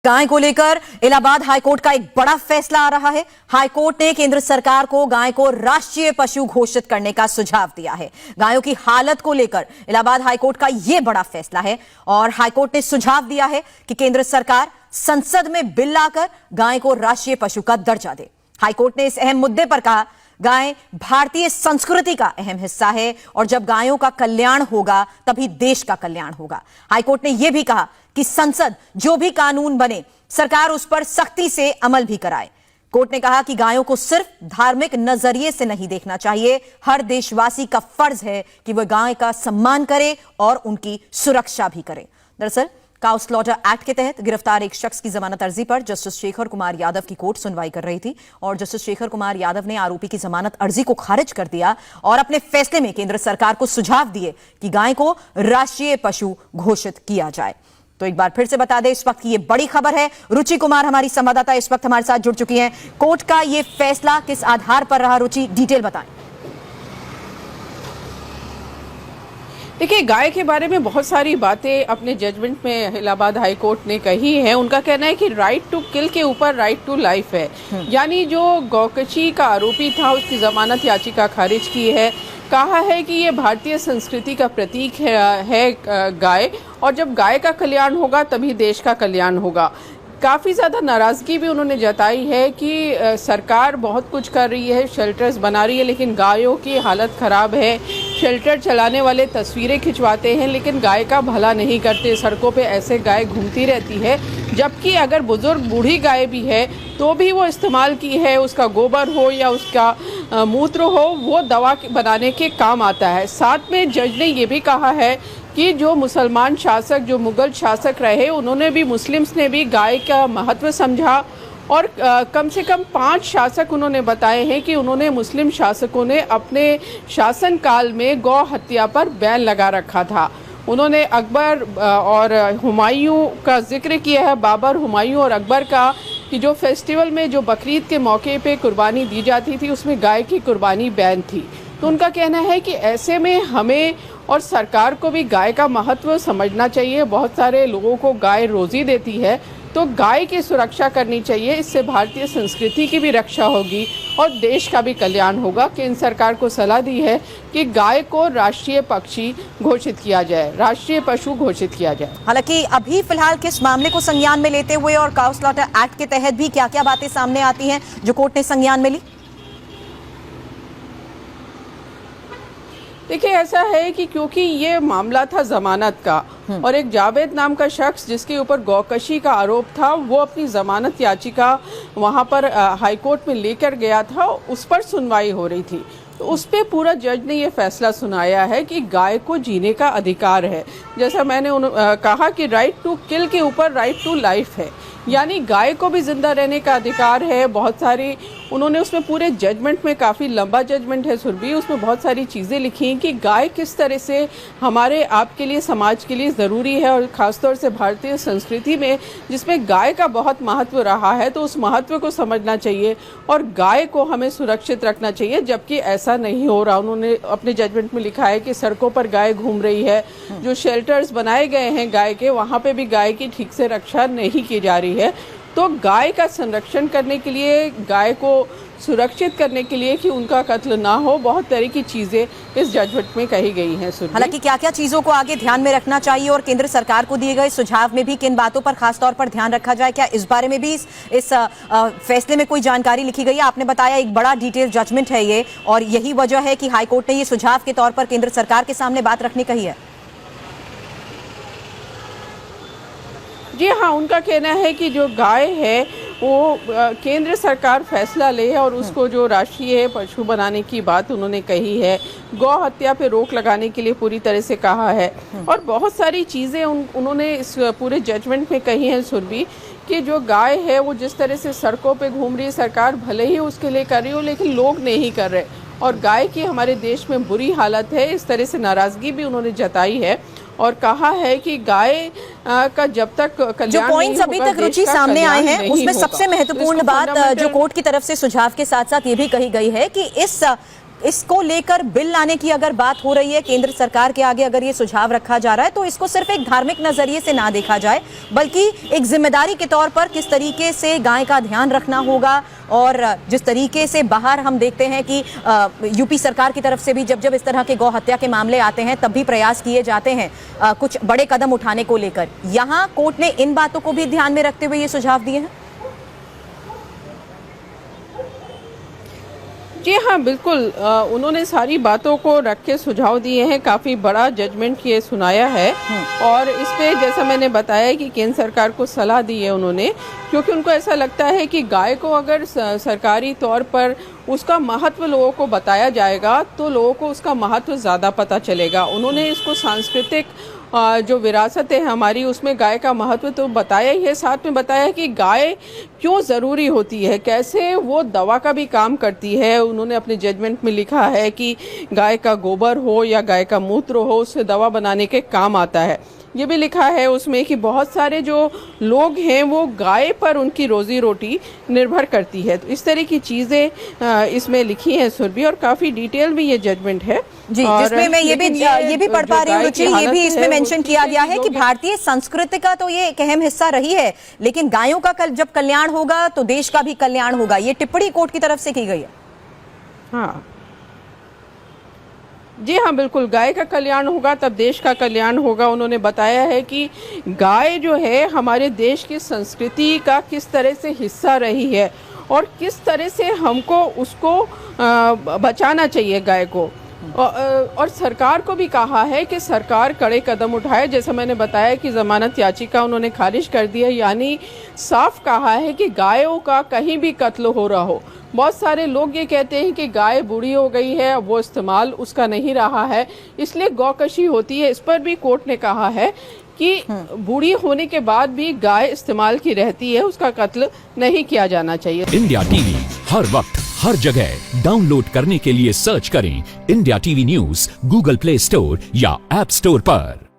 गाय को लेकर इलाहाबाद हाईकोर्ट का एक बड़ा फैसला आ रहा है। हाईकोर्ट ने केंद्र सरकार को गाय को राष्ट्रीय पशु घोषित करने का सुझाव दिया है। गायों की हालत को लेकर इलाहाबाद हाईकोर्ट का यह बड़ा फैसला है और हाईकोर्ट ने सुझाव दिया है कि केंद्र सरकार संसद में बिल लाकर गाय को राष्ट्रीय पशु का दर्जा दे। हाईकोर्ट ने इस अहम मुद्दे पर कहा, गाय भारतीय संस्कृति का अहम हिस्सा है और जब गायों का कल्याण होगा तभी देश का कल्याण होगा। हाईकोर्ट ने यह भी कहा कि संसद जो भी कानून बने सरकार उस पर सख्ती से अमल भी कराए। कोर्ट ने कहा कि गायों को सिर्फ धार्मिक नजरिए से नहीं देखना चाहिए, हर देशवासी का फर्ज है कि वह गाय का सम्मान करे और उनकी सुरक्षा भी करे। दरअसल काउ स्लॉटर एक्ट के तहत गिरफ्तार एक शख्स की जमानत अर्जी पर जस्टिस शेखर कुमार यादव की कोर्ट सुनवाई कर रही थी और जस्टिस शेखर कुमार यादव ने आरोपी की जमानत अर्जी को खारिज कर दिया और अपने फैसले में केंद्र सरकार को सुझाव दिए कि गाय को राष्ट्रीय पशु घोषित किया जाए। तो एक बार फिर से बता दें, इस वक्त की ये बड़ी खबर है। रुचि कुमार हमारी संवाददाता इस वक्त हमारे साथ जुड़ चुकी हैं। कोर्ट का ये फैसला किस आधार पर रहा, रुचि डिटेल बताएं। देखिए, गाय के बारे में बहुत सारी बातें अपने जजमेंट में इलाहाबाद हाई कोर्ट ने कही है। उनका कहना है कि राइट टू किल के ऊपर राइट टू लाइफ है। यानी जो गौकशी का आरोपी था उसकी जमानत याचिका खारिज की है। कहा है कि ये भारतीय संस्कृति का प्रतीक है गाय, और जब गाय का कल्याण होगा तभी देश का कल्याण होगा। काफ़ी ज़्यादा नाराज़गी भी उन्होंने जताई है कि सरकार बहुत कुछ कर रही है, शेल्टर्स बना रही है, लेकिन गायों की हालत ख़राब है। शेल्टर चलाने वाले तस्वीरें खिंचवाते हैं लेकिन गाय का भला नहीं करते। सड़कों पे ऐसे गाय घूमती रहती है, जबकि अगर बुजुर्ग बूढ़ी गाय भी है तो भी वो इस्तेमाल की है, उसका गोबर हो या उसका मूत्र हो, वो दवा बनाने के काम आता है। साथ में जज ने ये भी कहा है कि जो मुसलमान शासक, जो मुग़ल शासक रहे, उन्होंने भी, मुस्लिम्स ने भी गाय का महत्व समझा और कम से कम 5 शासक उन्होंने बताए हैं कि उन्होंने, मुस्लिम शासकों ने अपने शासन काल में गौ हत्या पर बैन लगा रखा था। उन्होंने अकबर और हुमायूं का जिक्र किया है, बाबर, हुमायूं और अकबर का, कि जो फेस्टिवल में जो बकरीद के मौके पे कुर्बानी दी जाती थी उसमें गाय की कुर्बानी बैन थी। तो उनका कहना है कि ऐसे में हमें और सरकार को भी गाय का महत्व समझना चाहिए। बहुत सारे लोगों को गाय रोज़ी देती है, तो गाय की सुरक्षा करनी चाहिए। इससे भारतीय संस्कृति की भी रक्षा होगी और देश का भी कल्याण होगा। केंद्र सरकार को सलाह दी है कि गाय को राष्ट्रीय पक्षी घोषित किया जाए, राष्ट्रीय पशु घोषित किया जाए। हालांकि अभी फिलहाल किस मामले को संज्ञान में लेते हुए और काउ स्लॉटर एक्ट के तहत भी क्या क्या बातें सामने आती हैं जो कोर्ट ने संज्ञान में ली? देखिए, ऐसा है कि क्योंकि ये मामला था जमानत का और एक जावेद नाम का शख्स जिसके ऊपर गौकशी का आरोप था, वो अपनी जमानत याचिका वहाँ पर हाईकोर्ट में लेकर गया था, उस पर सुनवाई हो रही थी। तो उस पे पूरा जज ने ये फैसला सुनाया है कि गाय को जीने का अधिकार है। जैसा मैंने कहा कि राइट टू किल के ऊपर राइट टू लाइफ है, यानी गाय को भी जिंदा रहने का अधिकार है। बहुत सारी उन्होंने उसमें पूरे जजमेंट में, काफ़ी लंबा जजमेंट है सुरभि, उसमें बहुत सारी चीज़ें लिखी हैं कि गाय किस तरह से हमारे आपके लिए, समाज के लिए ज़रूरी है, और ख़ासतौर से भारतीय संस्कृति में जिसमें गाय का बहुत महत्व रहा है, तो उस महत्व को समझना चाहिए और गाय को हमें सुरक्षित रखना चाहिए, जबकि ऐसा नहीं हो रहा। उन्होंने अपने जजमेंट में लिखा है कि सड़कों पर गाय घूम रही है, जो शेल्टर्स बनाए गए हैं गाय के, वहाँ पर भी गाय की ठीक से रक्षा नहीं की जा रही है। तो गाय का संरक्षण करने के लिए, गाय को सुरक्षित करने के लिए कि उनका कत्ल ना हो, बहुत तरह की चीजें इस जजमेंट में कही गई हैं। हालांकि क्या क्या चीजों को आगे ध्यान में रखना चाहिए और केंद्र सरकार को दिए गए सुझाव में भी किन बातों पर खास तौर पर ध्यान रखा जाए, क्या इस बारे में भी इस फैसले में कोई जानकारी लिखी गई है? आपने बताया एक बड़ा डिटेल जजमेंट है ये, और यही वजह है कि हाईकोर्ट ने ये सुझाव के तौर पर केंद्र सरकार के सामने बात रखने कही है। जी हाँ, उनका कहना है कि जो गाय है वो केंद्र सरकार फैसला ले और उसको जो राष्ट्रीय पशु बनाने की बात उन्होंने कही है। गौ हत्या पे रोक लगाने के लिए पूरी तरह से कहा है और बहुत सारी चीज़ें उन्होंने इस पूरे जजमेंट में कही हैं सुरभि, कि जो गाय है वो जिस तरह से सड़कों पे घूम रही है, सरकार भले ही उसके लिए कर रही हो लेकिन लोग नहीं कर रहे, और गाय की हमारे देश में बुरी हालत है। इस तरह से नाराज़गी भी उन्होंने जताई है और कहा है कि गाय का जब तक कल्याण, जो पॉइंट्स अभी तक रुचि सामने आए हैं उसमें सबसे महत्वपूर्ण बात जो कोर्ट की तरफ से सुझाव के साथ साथ ये भी कही गई है कि इस इसको लेकर बिल लाने की अगर बात हो रही है केंद्र सरकार के आगे, अगर ये सुझाव रखा जा रहा है, तो इसको सिर्फ एक धार्मिक नजरिए से ना देखा जाए, बल्कि एक जिम्मेदारी के तौर पर किस तरीके से गाय का ध्यान रखना होगा। और जिस तरीके से बाहर हम देखते हैं कि यूपी सरकार की तरफ से भी जब जब इस तरह के गौ हत्या के मामले आते हैं तब भी प्रयास किए जाते हैं कुछ बड़े कदम उठाने को लेकर। यहां कोर्ट ने इन बातों को भी ध्यान में रखते हुए ये सुझाव दिए हैं। जी हाँ, बिल्कुल। उन्होंने सारी बातों को रख के सुझाव दिए हैं। काफ़ी बड़ा जजमेंट ये सुनाया है और इस पे जैसा मैंने बताया कि केंद्र सरकार को सलाह दी है उन्होंने, क्योंकि उनको ऐसा लगता है कि गाय को अगर सरकारी तौर पर उसका महत्व लोगों को बताया जाएगा तो लोगों को उसका महत्व ज़्यादा पता चलेगा। उन्होंने इसको सांस्कृतिक जो विरासत है हमारी, उसमें गाय का महत्व तो बताया ही है, साथ में बताया कि गाय क्यों ज़रूरी होती है, कैसे वो दवा का भी काम करती है। उन्होंने अपने जजमेंट में लिखा है कि गाय का गोबर हो या गाय का मूत्र हो, उससे दवा बनाने के काम आता है। ये भी लिखा है उसमें कि बहुत सारे जो लोग हैं वो गाय पर उनकी रोजी रोटी निर्भर करती है। तो इस तरह की चीज़ें इसमें लिखी हैं सुरभि, और काफ़ी डिटेल में ये जजमेंट है जी, जिसमें मैं ये भी पढ़ पा रही हूँ रुचि, ये भी इसमें मेंशन किया गया है कि भारतीय संस्कृति का तो ये एक अहम हिस्सा रही है, लेकिन गायों का जब कल्याण होगा तो देश का भी कल्याण होगा। ये टिप्पणी कोर्ट की तरफ से की गई है। हाँ जी हाँ, बिल्कुल। गाय का कल्याण होगा तब देश का कल्याण होगा। उन्होंने बताया है कि गाय जो है हमारे देश की संस्कृति का किस तरह से हिस्सा रही है और किस तरह से हमको उसको बचाना चाहिए गाय को। और सरकार को भी कहा है कि सरकार कड़े कदम उठाए। जैसा मैंने बताया कि जमानत याचिका उन्होंने खारिज कर दी है, यानी साफ कहा है कि गायों का कहीं भी कत्ल हो रहा हो। बहुत सारे लोग ये कहते हैं कि गाय बूढ़ी हो गई है, अब वो इस्तेमाल उसका नहीं रहा है, इसलिए गौकशी होती है। इस पर भी कोर्ट ने कहा है कि बूढ़ी होने के बाद भी गाय इस्तेमाल की रहती है, उसका कत्ल नहीं किया जाना चाहिए। इंडिया टीवी हर वक्त हर जगह डाउनलोड करने के लिए सर्च करें India TV news Google play store या ऐप स्टोर पर।